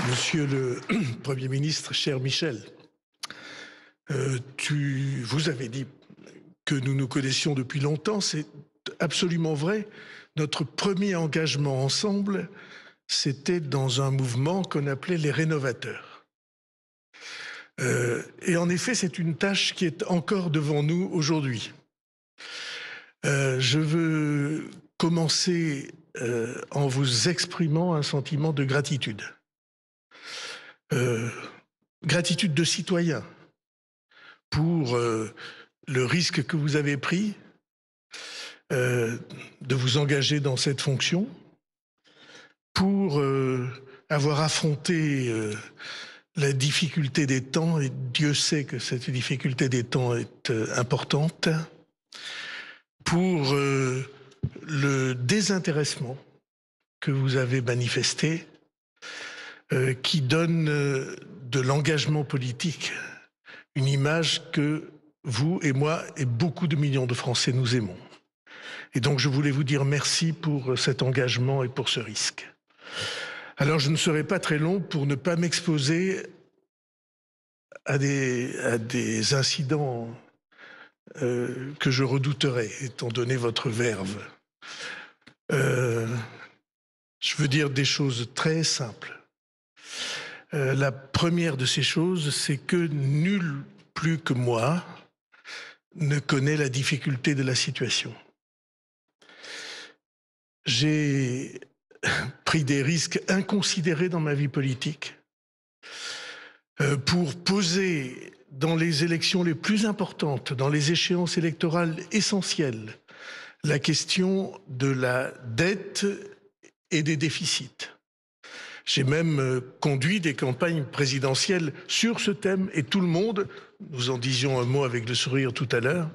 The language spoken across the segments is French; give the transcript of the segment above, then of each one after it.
Monsieur le Premier ministre, cher Michel, vous avez dit que nous nous connaissions depuis longtemps, c'est absolument vrai. Notre premier engagement ensemble, c'était dans un mouvement qu'on appelait les rénovateurs. Et en effet, c'est une tâche qui est encore devant nous aujourd'hui. Je veux commencer en vous exprimant un sentiment de gratitude. Gratitude de citoyen pour le risque que vous avez pris de vous engager dans cette fonction, pour avoir affronté la difficulté des temps, et Dieu sait que cette difficulté des temps est importante, pour le désintéressement que vous avez manifesté, qui donne de l'engagement politique une image que vous et moi et beaucoup de millions de Français nous aimons. Et donc je voulais vous dire merci pour cet engagement et pour ce risque. Alors je ne serai pas très long pour ne pas m'exposer à des incidents que je redouterais, étant donné votre verve. Je veux dire des choses très simples. La première de ces choses, c'est que nul plus que moi ne connaît la difficulté de la situation. J'ai pris des risques inconsidérés dans ma vie politique pour poser dans les élections les plus importantes, dans les échéances électorales essentielles, la question de la dette et des déficits. J'ai même conduit des campagnes présidentielles sur ce thème et tout le monde, nous en disions un mot avec le sourire tout à l'heure,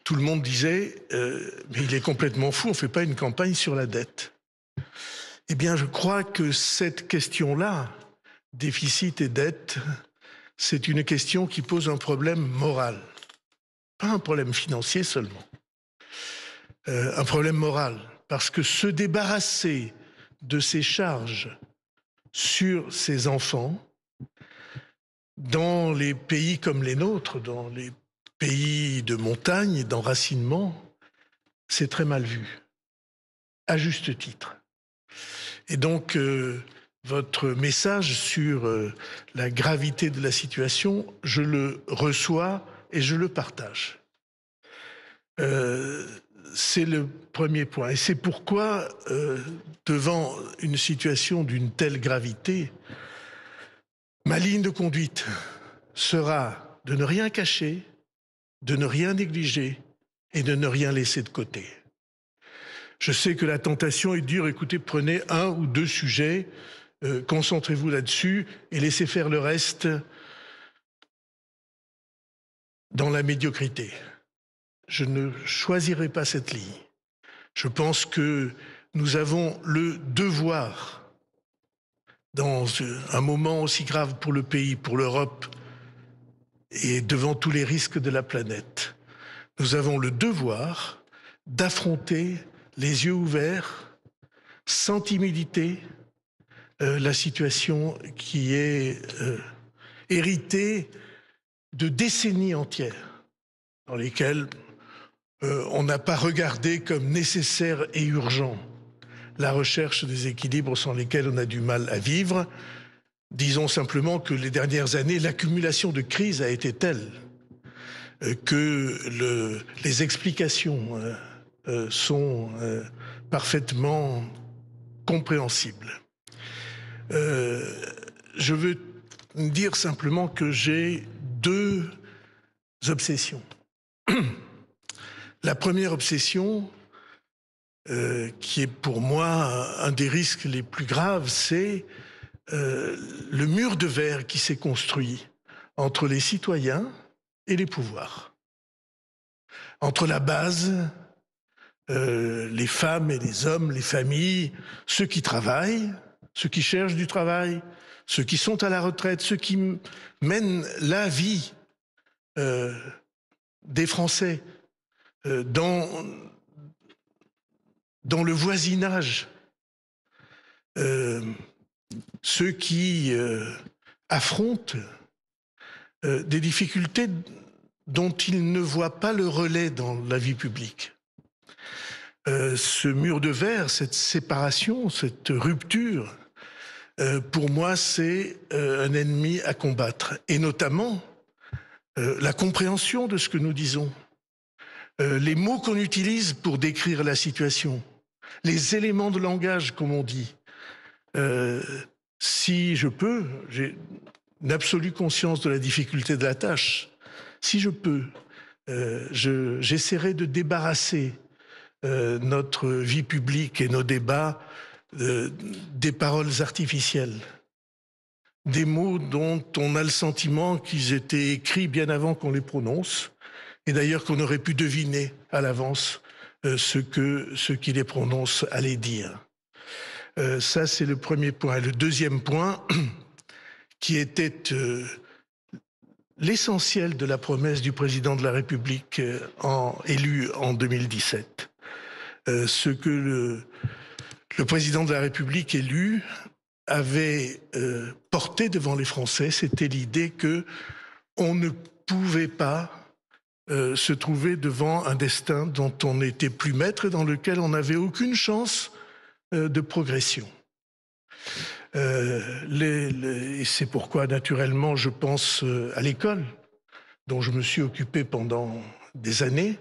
tout le monde disait mais il est complètement fou, on ne fait pas une campagne sur la dette. Eh bien, je crois que cette question-là, déficit et dette, c'est une question qui pose un problème moral. Pas un problème financier seulement. Un problème moral. Parce que se débarrasser de ces charges sur ses enfants, dans les pays comme les nôtres, dans les pays de montagne, d'enracinement, c'est très mal vu, à juste titre. Et donc, votre message sur la gravité de la situation, je le reçois et je le partage. C'est le premier point. Et c'est pourquoi, devant une situation d'une telle gravité, ma ligne de conduite sera de ne rien cacher, de ne rien négliger et de ne rien laisser de côté. Je sais que la tentation est dure. Écoutez, prenez un ou deux sujets, concentrez-vous là-dessus et laissez faire le reste dans la médiocrité. Je ne choisirai pas cette ligne. Je pense que nous avons le devoir, dans un moment aussi grave pour le pays, pour l'Europe, et devant tous les risques de la planète, nous avons le devoir d'affronter les yeux ouverts, sans timidité, la situation qui est héritée de décennies entières dans lesquelles on n'a pas regardé comme nécessaire et urgent la recherche des équilibres sans lesquels on a du mal à vivre. Disons simplement que les dernières années, l'accumulation de crises a été telle que les explications sont parfaitement compréhensibles. Je veux dire simplement que j'ai deux obsessions. La première obsession, qui est pour moi un des risques les plus graves, c'est le mur de verre qui s'est construit entre les citoyens et les pouvoirs. Entre la base, les femmes et les hommes, les familles, ceux qui travaillent, ceux qui cherchent du travail, ceux qui sont à la retraite, ceux qui mènent la vie des Français dans le voisinage ceux qui affrontent des difficultés dont ils ne voient pas le relais dans la vie publique. Ce mur de verre, cette séparation, cette rupture, pour moi, c'est un ennemi à combattre. Et notamment, la compréhension de ce que nous disons, les mots qu'on utilise pour décrire la situation, les éléments de langage, comme on dit. Si je peux, j'ai une absolue conscience de la difficulté de la tâche. Si je peux, j'essaierai de débarrasser notre vie publique et nos débats des paroles artificielles, des mots dont on a le sentiment qu'ils étaient écrits bien avant qu'on les prononce, et d'ailleurs qu'on aurait pu deviner à l'avance ce que ceux qui les prononcent allaient dire. Ça, c'est le premier point. Le deuxième point, qui était l'essentiel de la promesse du président de la République élu en 2017. Ce que le président de la République élu avait porté devant les Français, c'était l'idée que on ne pouvait pas se trouver devant un destin dont on n'était plus maître et dans lequel on n'avait aucune chance de progression. Et c'est pourquoi, naturellement, je pense à l'école, dont je me suis occupé pendant des années,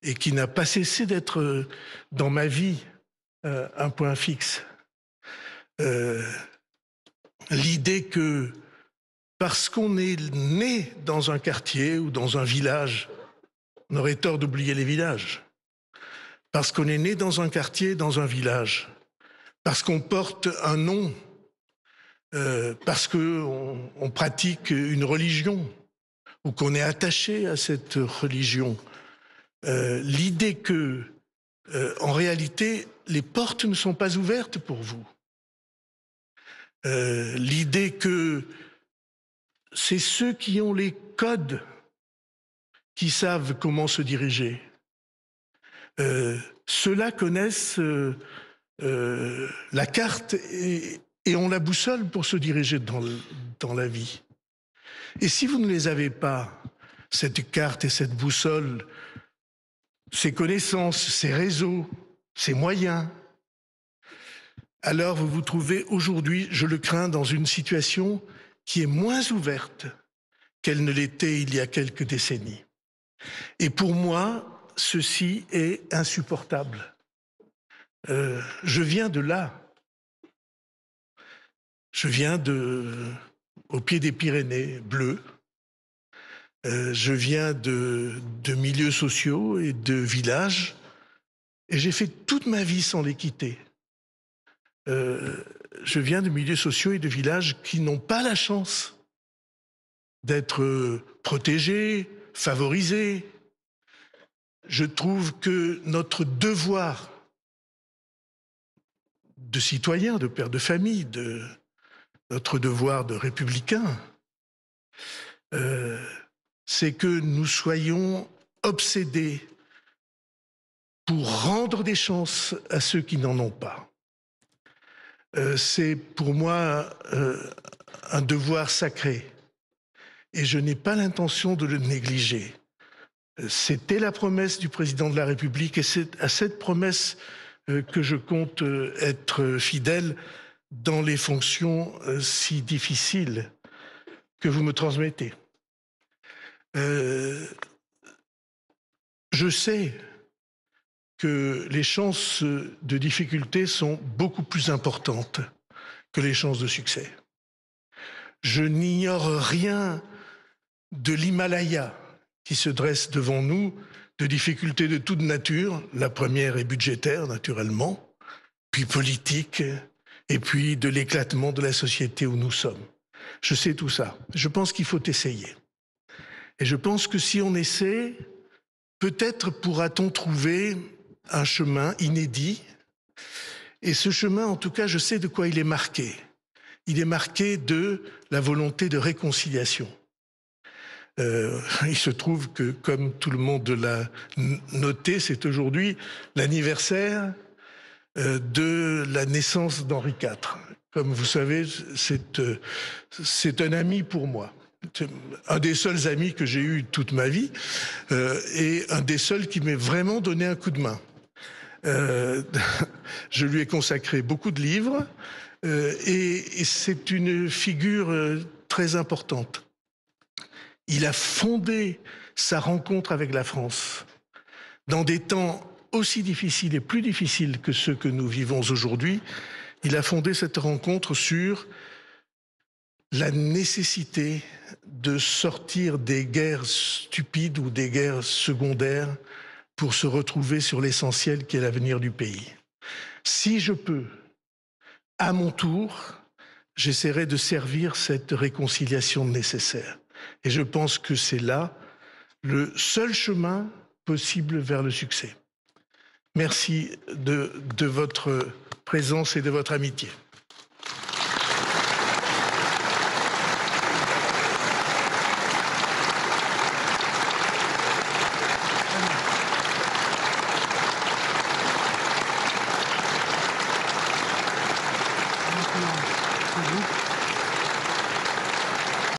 et qui n'a pas cessé d'être dans ma vie un point fixe. L'idée que parce qu'on est né dans un quartier ou dans un village, on aurait tort d'oublier les villages. Parce qu'on est né dans un quartier, dans un village, parce qu'on porte un nom, parce qu'on pratique une religion, ou qu'on est attaché à cette religion, l'idée que, en réalité, les portes ne sont pas ouvertes pour vous. L'idée que c'est ceux qui ont les codes qui savent comment se diriger. Ceux-là connaissent la carte et ont la boussole pour se diriger dans la vie. Et si vous ne les avez pas, cette carte et cette boussole, ces connaissances, ces réseaux, ces moyens, alors vous vous trouvez aujourd'hui, je le crains, dans une situation qui est moins ouverte qu'elle ne l'était il y a quelques décennies. Et pour moi, ceci est insupportable. Je viens de là. Je viens au pied des Pyrénées bleues. Je viens de milieux sociaux et de villages. Et j'ai fait toute ma vie sans les quitter. Je viens de milieux sociaux et de villages qui n'ont pas la chance d'être protégés, favorisés. Je trouve que notre devoir de citoyen, de père de famille, notre devoir de républicain, c'est que nous soyons obsédés pour rendre des chances à ceux qui n'en ont pas. C'est pour moi un devoir sacré et je n'ai pas l'intention de le négliger. C'était la promesse du président de la République et c'est à cette promesse que je compte être fidèle dans les fonctions si difficiles que vous me transmettez. Je sais que les chances de difficulté sont beaucoup plus importantes que les chances de succès. Je n'ignore rien de l'Himalaya qui se dresse devant nous, de difficultés de toute nature. La première est budgétaire, naturellement, puis politique, et puis de l'éclatement de la société où nous sommes. Je sais tout ça. Je pense qu'il faut essayer. Et je pense que si on essaie, peut-être pourra-t-on trouver un chemin inédit. Et ce chemin, en tout cas, je sais de quoi il est marqué. Il est marqué de la volonté de réconciliation. Il se trouve que, comme tout le monde l'a noté, c'est aujourd'hui l'anniversaire de la naissance d'Henri IV, Comme vous savez, c'est un ami pour moi. C'est un des seuls amis que j'ai eu toute ma vie et un des seuls qui m'ait vraiment donné un coup de main. Je lui ai consacré beaucoup de livres et c'est une figure très importante. Il a fondé sa rencontre avec la France dans des temps aussi difficiles et plus difficiles que ceux que nous vivons aujourd'hui. Il a fondé cette rencontre sur la nécessité de sortir des guerres stupides ou des guerres secondaires pour se retrouver sur l'essentiel qui est l'avenir du pays. Si je peux, à mon tour, j'essaierai de servir cette réconciliation nécessaire. Et je pense que c'est là le seul chemin possible vers le succès. Merci de votre présence et de votre amitié.